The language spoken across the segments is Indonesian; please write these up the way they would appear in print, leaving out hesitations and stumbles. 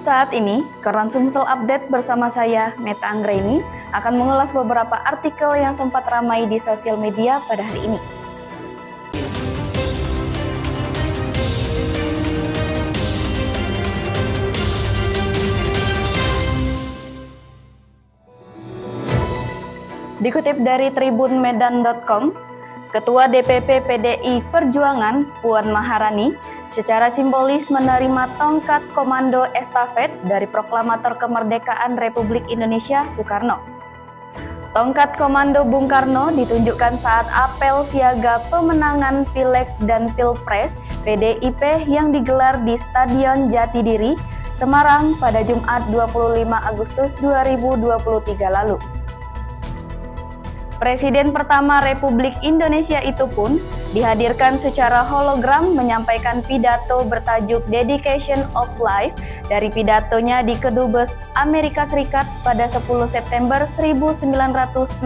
Saat ini, Koran Sumsel Update bersama saya, Meta Anggraini, akan mengulas beberapa artikel yang sempat ramai di sosial media pada hari ini. Dikutip dari tribunmedan.com, Ketua DPP PDI Perjuangan, Puan Maharani, secara simbolis menerima tongkat komando estafet dari Proklamator Kemerdekaan Republik Indonesia Soekarno. Tongkat komando Bung Karno ditunjukkan saat apel siaga pemenangan Pileg dan Pilpres PDIP yang digelar di Stadion Jatidiri, Semarang pada Jumat 25 Agustus 2023 lalu. Presiden pertama Republik Indonesia itu pun dihadirkan secara hologram menyampaikan pidato bertajuk Dedication of Life dari pidatonya di Kedubes Amerika Serikat pada 10 September 1966.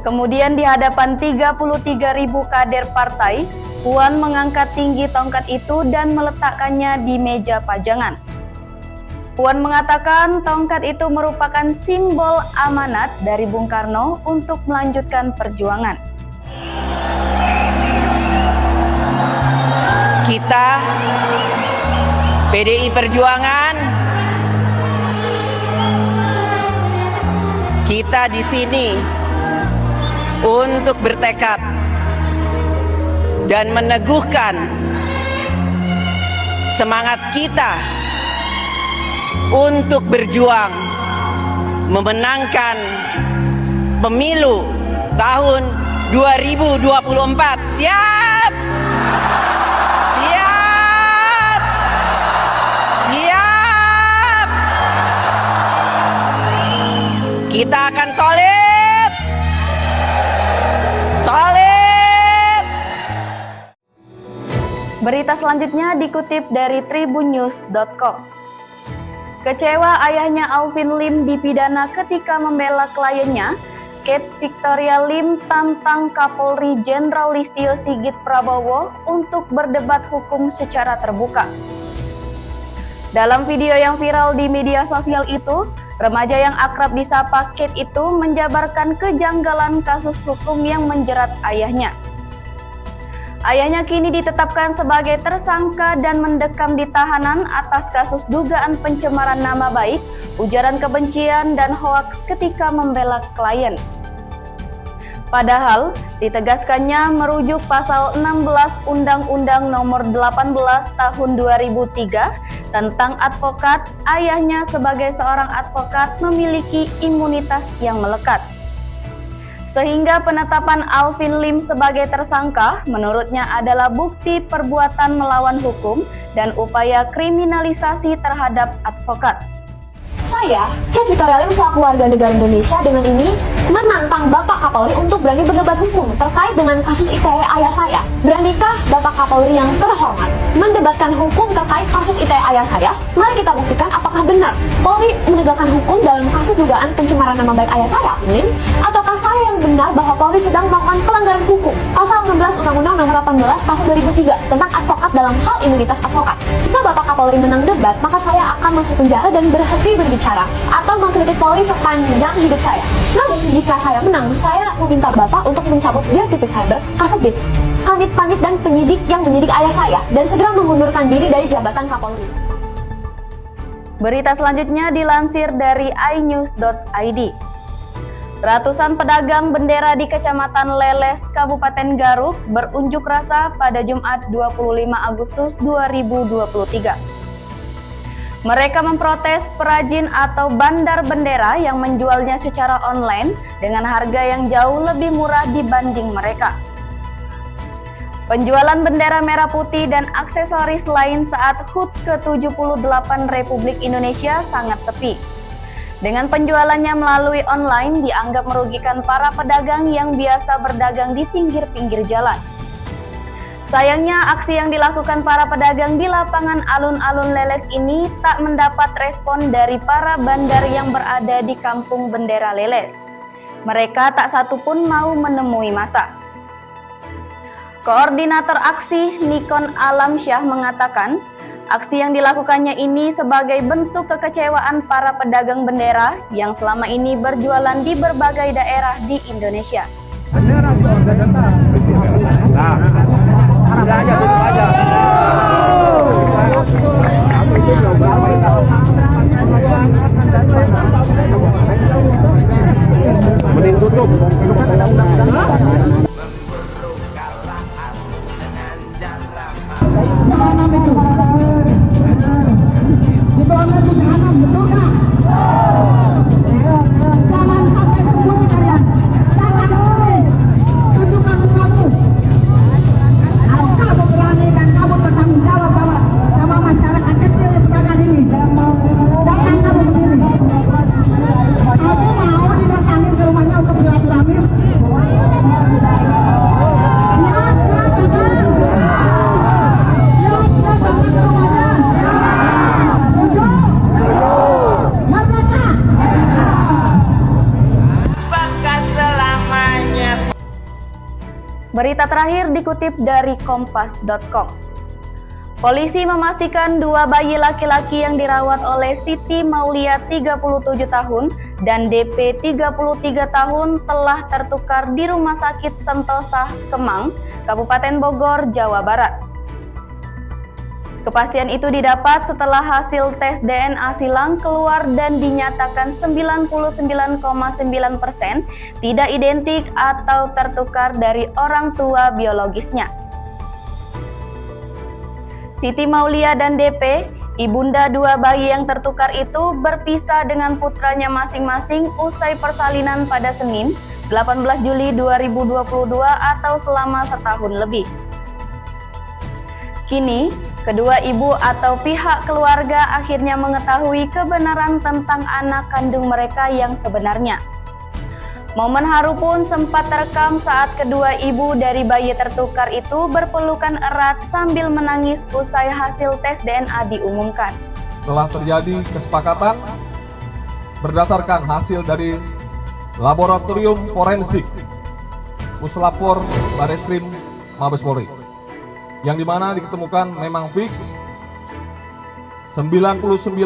Kemudian di hadapan 33.000 kader partai, Puan mengangkat tinggi tongkat itu dan meletakkannya di meja pajangan. Puan mengatakan tongkat itu merupakan simbol amanat dari Bung Karno untuk melanjutkan perjuangan. Kita, PDI Perjuangan, kita di sini untuk bertekad dan meneguhkan semangat kita untuk berjuang memenangkan pemilu tahun 2024. Siap! Siap! Siap! Kita akan solid! Solid! Berita selanjutnya dikutip dari tribunnews.com. Kecewa ayahnya Alvin Lim dipidana ketika membela kliennya, Kate Victoria Lim tantang Kapolri Jenderal Listio Sigit Prabowo untuk berdebat hukum secara terbuka. Dalam video yang viral di media sosial itu, remaja yang akrab disapa Kate itu menjabarkan kejanggalan kasus hukum yang menjerat ayahnya. Ayahnya kini ditetapkan sebagai tersangka dan mendekam di tahanan atas kasus dugaan pencemaran nama baik, ujaran kebencian, dan hoaks ketika membela klien. Padahal, ditegaskannya merujuk pasal 16 Undang-Undang Nomor 18 Tahun 2003 tentang advokat, ayahnya sebagai seorang advokat memiliki imunitas yang melekat. Sehingga penetapan Alvin Lim sebagai tersangka menurutnya adalah bukti perbuatan melawan hukum dan upaya kriminalisasi terhadap advokat. Saya, Kate Victoria Lim selaku warga negara Indonesia dengan ini menantang Bapak Kapolri untuk berani berdebat hukum terkait dengan kasus ITE ayah saya. Beranikah Bapak Kapolri yang terhormat mendebatkan hukum terkait kasus ITE ayah saya? Mari kita buktikan apakah benar Polri menegakkan hukum dalam kasus dugaan pencemaran nama baik ayah saya, Lim, ataukah saya yang benar bahwa Polri sedang melakukan pelanggaran hukum pasal 16 Undang-Undang Nomor 18 Tahun 2003 tentang advokat dalam hal imunitas advokat. Jika Bapak Kapolri menang debat, maka saya akan masuk penjara dan berhenti berbicara atau mengkritik Polri sepanjang hidup saya. Namun, jika saya menang, saya meminta Bapak untuk mencabut Dirtipid Cyber, Kasubdit, Kanit-Panit, dan penyidik yang menyidik ayah saya dan segera mengundurkan diri dari jabatan Kapolri. Berita selanjutnya dilansir dari inews.id. Ratusan pedagang bendera di Kecamatan Leles, Kabupaten Garut berunjuk rasa pada Jumat 25 Agustus 2023. Mereka memprotes perajin atau bandar bendera yang menjualnya secara online dengan harga yang jauh lebih murah dibanding mereka. Penjualan bendera merah putih dan aksesoris lain saat HUT ke-78 Republik Indonesia sangat sepi. Dengan penjualannya melalui online dianggap merugikan para pedagang yang biasa berdagang di pinggir-pinggir jalan. Sayangnya, aksi yang dilakukan para pedagang di lapangan alun-alun Leles ini tak mendapat respon dari para bandar yang berada di kampung bendera Leles. Mereka tak satupun mau menemui massa. Koordinator aksi Nikon Alamsyah mengatakan, Aksi yang dilakukannya ini sebagai bentuk kekecewaan para pedagang bendera yang selama ini berjualan di berbagai daerah di Indonesia. Berita terakhir dikutip dari kompas.com. Polisi memastikan 2 bayi laki-laki yang dirawat oleh Siti Maulia 37 tahun dan DP 33 tahun telah tertukar di Rumah Sakit Sentosa, Kemang, Kabupaten Bogor, Jawa Barat. Kepastian itu didapat setelah hasil tes DNA silang keluar dan dinyatakan 99,9% tidak identik atau tertukar dari orang tua biologisnya. Siti Maulia dan DP, ibunda 2 bayi yang tertukar itu berpisah dengan putranya masing-masing usai persalinan pada Senin, 18 Juli 2022 atau selama setahun lebih. Kini, kedua ibu atau pihak keluarga akhirnya mengetahui kebenaran tentang anak kandung mereka yang sebenarnya. Momen haru pun sempat terekam saat kedua ibu dari bayi tertukar itu berpelukan erat sambil menangis usai hasil tes DNA diumumkan. Telah terjadi kesepakatan berdasarkan hasil dari Laboratorium Forensik Puslapor Bareskrim Mabes Polri, yang dimana ditemukan memang fix 99,99%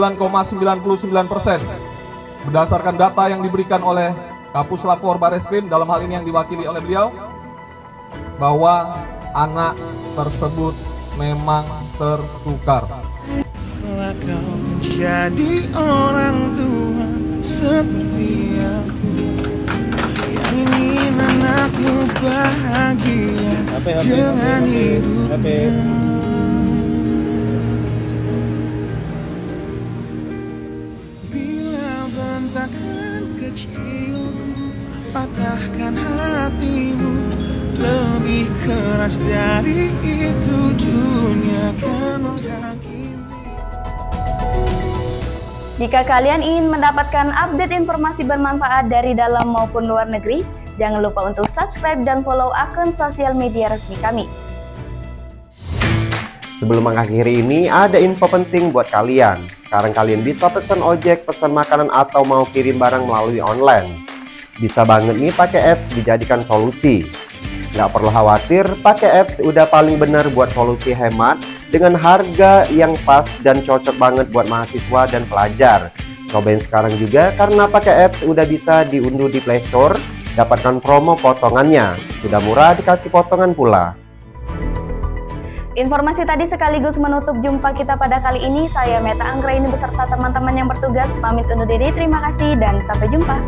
berdasarkan data yang diberikan oleh Kapuslapor Bareskrim, dalam hal ini yang diwakili oleh beliau, bahwa anak tersebut memang tertukar. Kalau kau menjadi orang tua seperti aku yang ingin anakmu bahagia dengan hidupnya. Bila bentakan kecilku patahkan hatimu, lebih keras dari itu dunia kan menghakimu. Jika kalian ingin mendapatkan update informasi bermanfaat dari dalam maupun luar negeri, jangan lupa untuk subscribe dan follow akun sosial media resmi kami. Sebelum mengakhiri ini, ada info penting buat kalian. Sekarang kalian bisa pesan ojek, pesan makanan, atau mau kirim barang melalui online. Bisa banget nih pakai apps dijadikan solusi. Nggak perlu khawatir, pakai apps udah paling bener buat solusi hemat dengan harga yang pas dan cocok banget buat mahasiswa dan pelajar. Cobain sekarang juga karena pakai apps udah bisa diunduh di Play Store, dapatkan promo potongannya. Sudah murah dikasih potongan pula. Informasi tadi sekaligus menutup jumpa kita pada kali ini. Saya Meta Anggraini beserta teman-teman yang bertugas pamit undur diri. Terima kasih dan sampai jumpa.